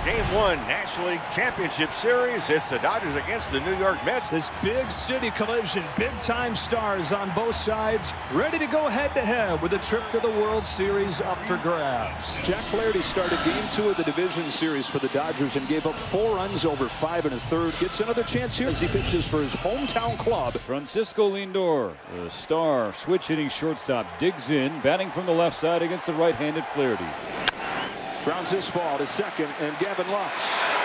Game 1 National League Championship Series. It's the Dodgers against the New York Mets. This big city collision, big-time stars on both sides, ready to go head-to-head with a trip to the World Series up for grabs. Jack Flaherty started Game 2 of the division series for the Dodgers and gave up 4 runs over 5 1/3. Gets another chance here as he pitches for his hometown club. Francisco Lindor, the star switch-hitting shortstop, digs in, batting from the left side against the right-handed Flaherty. Grounds this ball to second, and Gavin Lux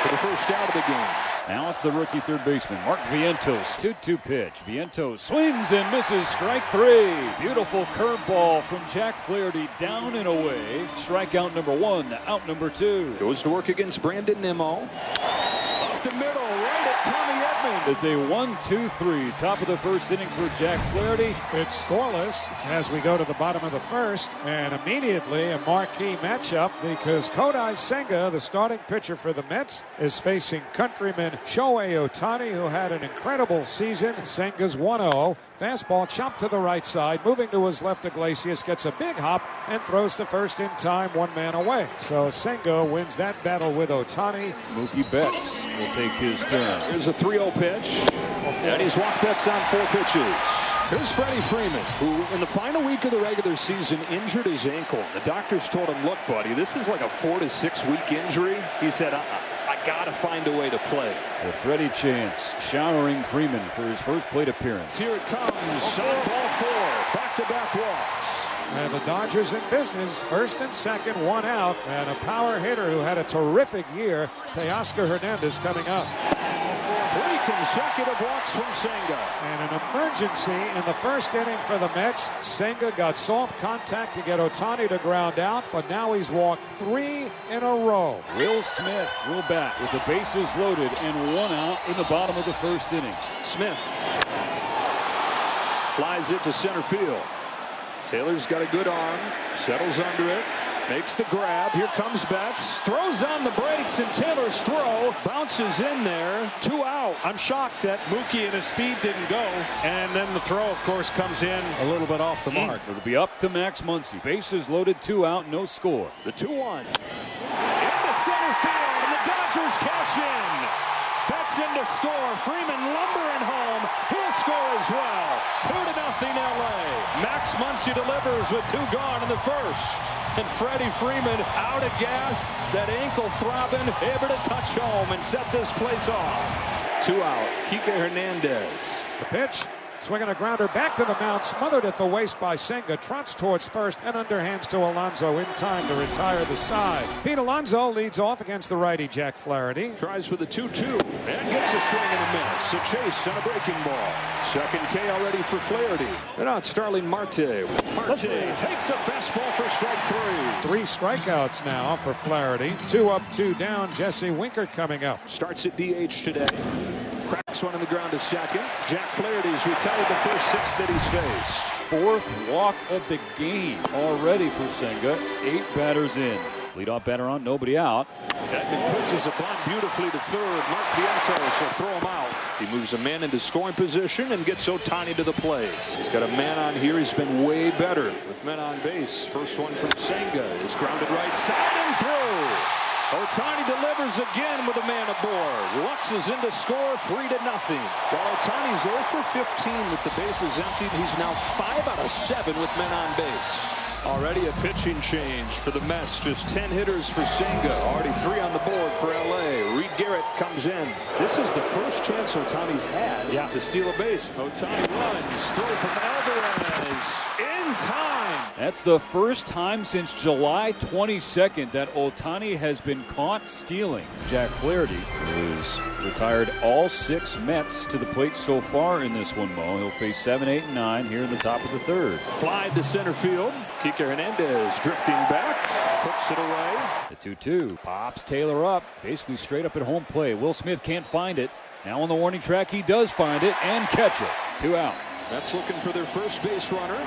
for the first out of the game. Now it's the rookie third baseman, Mark Vientos. 2-2 pitch. Vientos swings and misses. Strike 3. Beautiful curveball from Jack Flaherty, down and away. Strikeout number 1, out number 2. Goes to work against Brandon Nimmo. Up the middle, right at Tommy Edman. It's a 1-2-3. Top of the first inning for Jack Flaherty. It's scoreless as we go to the bottom of the first, and immediately a marquee matchup because Kodai Senga, the starting pitcher for the Mets, is facing countryman Shohei Ohtani, who had an incredible season. Senga's 1-0. Fastball chopped to the right side, moving to his left. Iglesias gets a big hop and throws to first in time, 1 man away. So Senga wins that battle with Ohtani. Mookie Betts will take his turn. Here's a 3-0 pitch, and he's walked Betts on 4 pitches. Here's Freddie Freeman, who in the final week of the regular season injured his ankle. The doctors told him, look, buddy, this is like a 4 to 6 week injury. He said, I got to find a way to play. The Freddie chance showering Freeman for his first plate appearance. Here it comes. Side ball 4. Back-to-back walks. And the Dodgers in business, first and second, 1 out, and a power hitter who had a terrific year, Teoscar Hernandez, coming up. 3 consecutive walks from Senga. And an emergency in the first inning for the Mets. Senga got soft contact to get Ohtani to ground out, but now he's walked 3 in a row. Will Smith will bat with the bases loaded and 1 out in the bottom of the first inning. Smith flies it to center field. Taylor's got a good arm, settles under it, makes the grab. Here comes Betts, throws on the brakes, and Taylor's throw bounces in there. 2 out. I'm shocked that Mookie and his speed didn't go, and then the throw, of course, comes in a little bit off the mark. It'll be up to Max Muncy. Bases loaded, 2 out, no score. The 2-1. Into center field, and the Dodgers cash in. Betts in to score. Freeman lumbering home. He'll score as well. 2-0 LA. Max Muncy delivers with 2 gone in the first. And Freddie Freeman out of gas. That ankle throbbing, able to touch home and set this place off. 2 out. Kike Hernandez. The pitch. Swinging a grounder back to the mound, smothered at the waist by Senga, trots towards first and underhands to Alonso in time to retire the side. Pete Alonso leads off against the righty Jack Flaherty. Tries with a 2-2 and gets a swing and a miss. A chase and a breaking ball. Second K already for Flaherty. And now it's Starling Marte. Marte takes a fastball for strike 3. 3 strikeouts now for Flaherty. 2 up, 2 down. Jesse Winker coming up. Starts at DH today. Cracks one on the ground to second. Jack Flaherty's retired the first 6 that he's faced. 4th walk of the game already for Senga. 8 batters in. Leadoff batter on, nobody out. Edman pushes a bunt beautifully to third. Mark Vientos will throw him out. He moves a man into scoring position and gets Ohtani to the plate. He's got a man on here. He's been way better with men on base. First one from Senga is grounded right side and through. Ohtani delivers again with a man aboard. Lux is in to score 3-0. While Ohtani's 0 for 15 with the bases emptied, he's now 5 out of 7 with men on base. Already a pitching change for the Mets. Just 10 hitters for Senga. Already 3 on the board for LA. Reed Garrett comes in. This is the first chance Ohtani's had to steal a base. Ohtani runs. Throw from Alvarez. In time. That's the first time since July 22nd that Ohtani has been caught stealing. Jack Flaherty, who's retired all 6 Mets to the plate so far in this one, Mo. He'll face 7, 8, and 9 here in the top of the 3rd. Fly to center field. Kike Hernandez drifting back. Puts it away. The 2-2. Pops Taylor up. Basically straight up at home plate. Will Smith can't find it. Now on the warning track, he does find it and catch it. 2 out. Mets looking for their first base runner.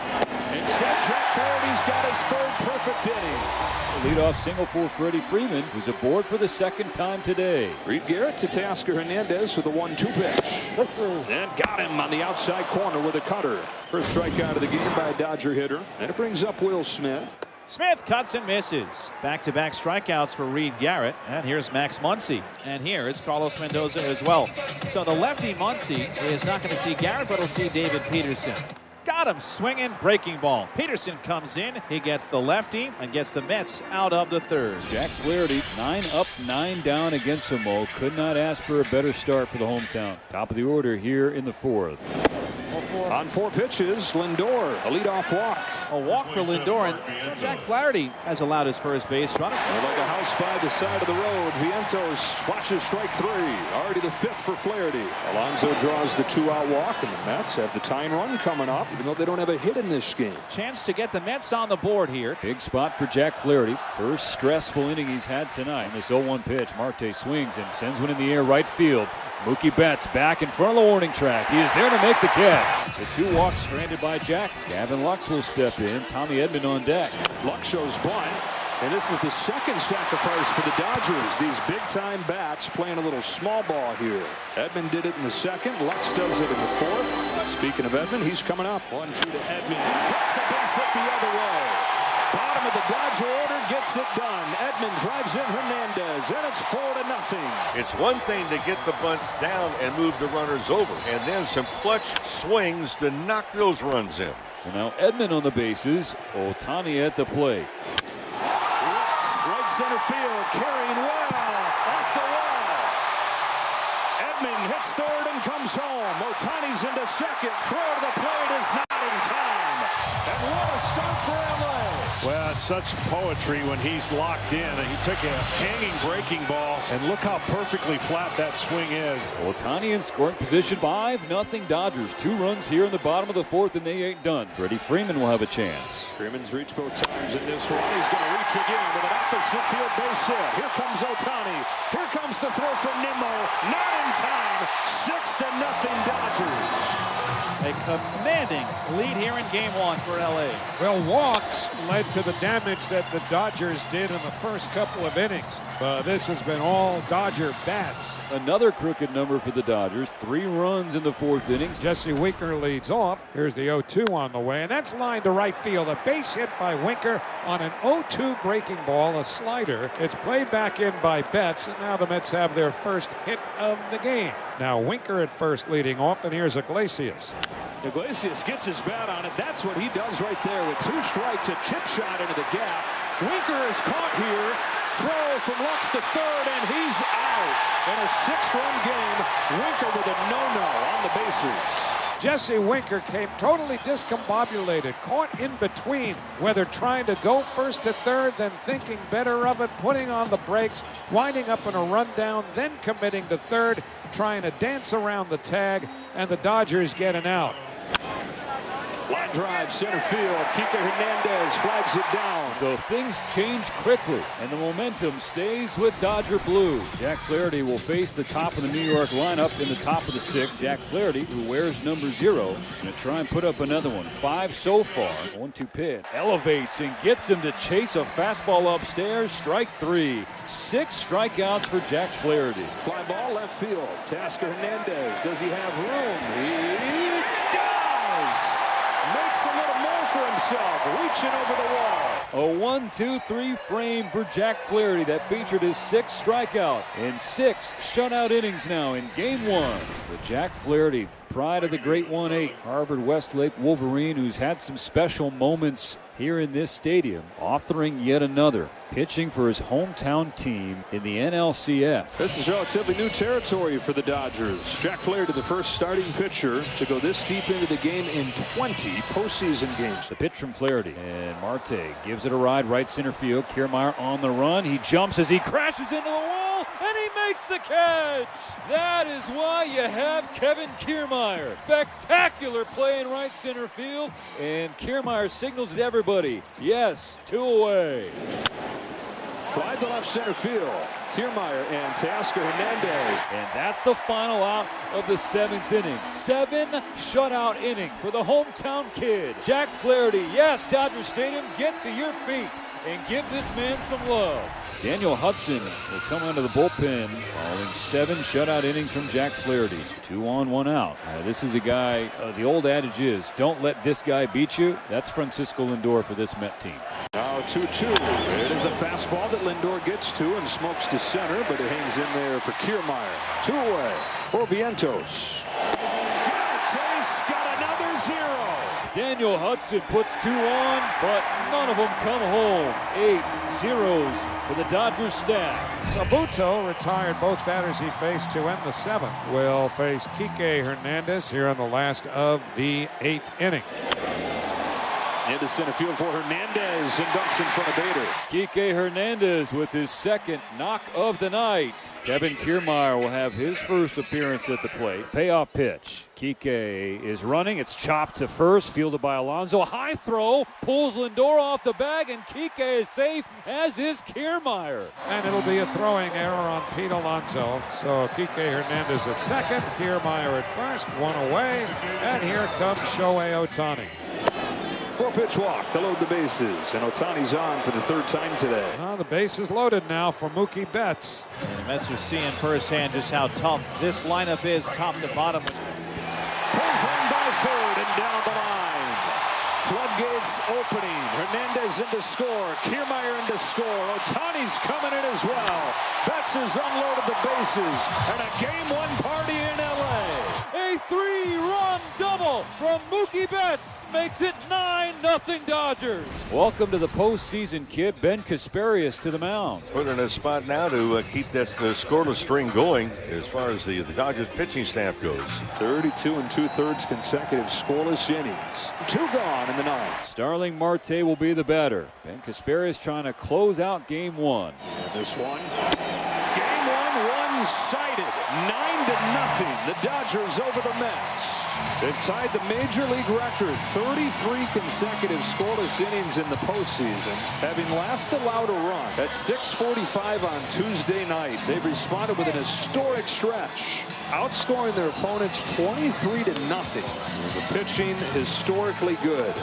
Instead, Jack Flaherty's got his 3rd perfect inning. The leadoff single for Freddie Freeman, who's aboard for the 2nd time today. Reed Garrett to Teoscar Hernandez with a 1-2 pitch. And got him on the outside corner with a cutter. First strikeout of the game by a Dodger hitter. And it brings up Will Smith. Smith cuts and misses. Back-to-back strikeouts for Reed Garrett. And here's Max Muncy. And here is Carlos Mendoza as well. So the lefty Muncy is not going to see Garrett, but he'll see David Peterson. Got him swinging, breaking ball. Peterson comes in. He gets the lefty and gets the Mets out of the third. Jack Flaherty, 9 up, 9 down against Samo. Could not ask for a better start for the hometown. Top of the order here in the fourth. On 4 pitches, Lindor, a leadoff walk. A walk for Lindor, and so Jack Flaherty has allowed his first base run. Like a house by the side of the road, Vientos watches strike 3. Already the 5th for Flaherty. Alonso draws the 2-out walk, and the Mets have the tying run coming up, even though they don't have a hit in this game. Chance to get the Mets on the board here. Big spot for Jack Flaherty. First stressful inning he's had tonight. This 0-1 pitch, Marte swings and sends one in the air right field. Mookie Betts back in front of the warning track. He is there to make the catch. The 2 walks stranded by Jack. Gavin Lux will step in. Tommy Edman on deck. Lux shows bunt, and this is the second sacrifice for the Dodgers. These big-time bats playing a little small ball here. Edman did it in the second. Lux does it in the fourth. Speaking of Edman, he's coming up. 1-2 to Edman. Hits a base hit the other way. Bottom of the Dodger order gets it done. Edman drives in Hernandez, and it's 4-0. It's one thing to get the bunts down and move the runners over, and then some clutch swings to knock those runs in. So now Edman on the bases. Ohtani at the plate. Right center field, carrying well off the wall. Edman hits third and comes home. Ohtani's into second. Throw to the plate is not in time. And what a start for LA. Well, it's such poetry when he's locked in. He took a hanging breaking ball, and look how perfectly flat that swing is. Ohtani in scoring position. 5-0 Dodgers. 2 runs here in the bottom of the fourth, and they ain't done. Freddie Freeman will have a chance. Freeman's reached both times in this one. He's going to reach again with an opposite field base hit. Here comes Ohtani. Here comes the throw from Nimmo. Not in time. 6-0 Dodgers. A commanding lead here in game 1 for LA. Well, walks led to the damage that the Dodgers did in the first couple of innings. This has been all Dodger bats. Another crooked number for the Dodgers. 3 runs in the fourth inning. Jesse Winker leads off. Here's the 0-2 on the way, and that's lined to right field. A base hit by Winker on an 0-2 breaking ball, a slider. It's played back in by Betts, and now the Mets have their first hit of the game. Now Winker at first leading off, and here's Iglesias. Iglesias gets his bat on it. That's what he does right there with 2 strikes, a chip shot into the gap. Winker is caught here. Throw from Lux to third, and he's out. In a 6-run game, Winker with a no-no on the bases. Jesse Winker came totally discombobulated, caught in between, whether trying to go first to third, then thinking better of it, putting on the brakes, winding up in a rundown, then committing to third, trying to dance around the tag, and the Dodgers get an out. Line drive, center field. Kike Hernandez flags it down. So things change quickly, and the momentum stays with Dodger Blue. Jack Flaherty will face the top of the New York lineup in the top of the 6th. Jack Flaherty, who wears number 0, going to try and put up another one. 5 so far. 1-2 pitch. Elevates and gets him to chase a fastball upstairs. Strike 3. 6 strikeouts for Jack Flaherty. Fly ball left field. Teoscar Hernandez. Does he have room? He does! Makes a little more for himself, reaching over the wall. A 1-2-3 frame for Jack Flaherty that featured his 6th strikeout in 6 shutout innings now in game 1. The Jack Flaherty, pride of the great 1-8 Harvard Westlake Wolverine, who's had some special moments here in this stadium, authoring yet another, pitching for his hometown team in the NLCS. This is relatively new territory for the Dodgers. Jack Flaherty, the first starting pitcher to go this deep into the game in 20 postseason games. The pitch from Flaherty, and Marte gives it a ride right center field. Kiermaier on the run. He jumps as he crashes into the wall, and he makes the catch. That is why you have Kevin Kiermaier. Spectacular play in right center field, and Kiermaier signals to everybody, yes, 2 away. Fly to left center field. Kiermaier and Teoscar Hernandez. And that's the final out of the 7th inning. 7 shutout inning for the hometown kid. Jack Flaherty. Yes, Dodger Stadium, get to your feet and give this man some love. Daniel Hudson will come into the bullpen following 7 shutout innings from Jack Flaherty. 2 on, 1 out. This is a guy, the old adage is, don't let this guy beat you. That's Francisco Lindor for this Met team. Now 2-2. It is a fastball that Lindor gets to and smokes to center, but it hangs in there for Kiermaier. 2 away for Vientos. Chase got another 0. Daniel Hudson puts 2 on, but none of them come home. 8 zeros for the Dodgers staff. Sabuto retired both batters he faced to end the 7th. Will face Kike Hernandez here in the last of the 8th inning. Into center field for Hernandez and dumps in front of Bader. Kike Hernandez with his 2nd knock of the night. Kevin Kiermaier will have his first appearance at the plate. Payoff pitch. Kike is running. It's chopped to first, fielded by Alonso. A high throw, pulls Lindor off the bag, and Kike is safe, as is Kiermaier. And it'll be a throwing error on Pete Alonso. So Kike Hernandez at 2nd, Kiermaier at 1st, 1 away, and here comes Shohei Ohtani. 4-pitch walk to load the bases, and Ohtani's on for the 3rd time today. The base is loaded now for Mookie Betts. The Mets are seeing firsthand just how tough this lineup is, top to bottom. Pulls one by 3rd and down the line. Floodgates opening. Hernandez in to score. Kiermaier in to score. Ohtani's coming in as well. Betts has unloaded the bases, and a Game 1 party in L.A. A 3-run double from Mookie Betts makes it 9-0 Dodgers. Welcome to the postseason, kid. Ben Kasparius to the mound. Put in a spot now to keep that scoreless string going as far as the Dodgers pitching staff goes. 32 2/3 consecutive scoreless innings. 2 gone in the 9th. Starling Marte will be the batter. Ben Kasparius trying to close out Game 1. And this one. Game 1 one-sided. 9-0. The Dodgers over the Mets. They've tied the Major League record, 33 consecutive scoreless innings in the postseason, having last allowed a run at 6:45 on Tuesday night. They've responded with an historic stretch, outscoring their opponents 23-0. The pitching historically good.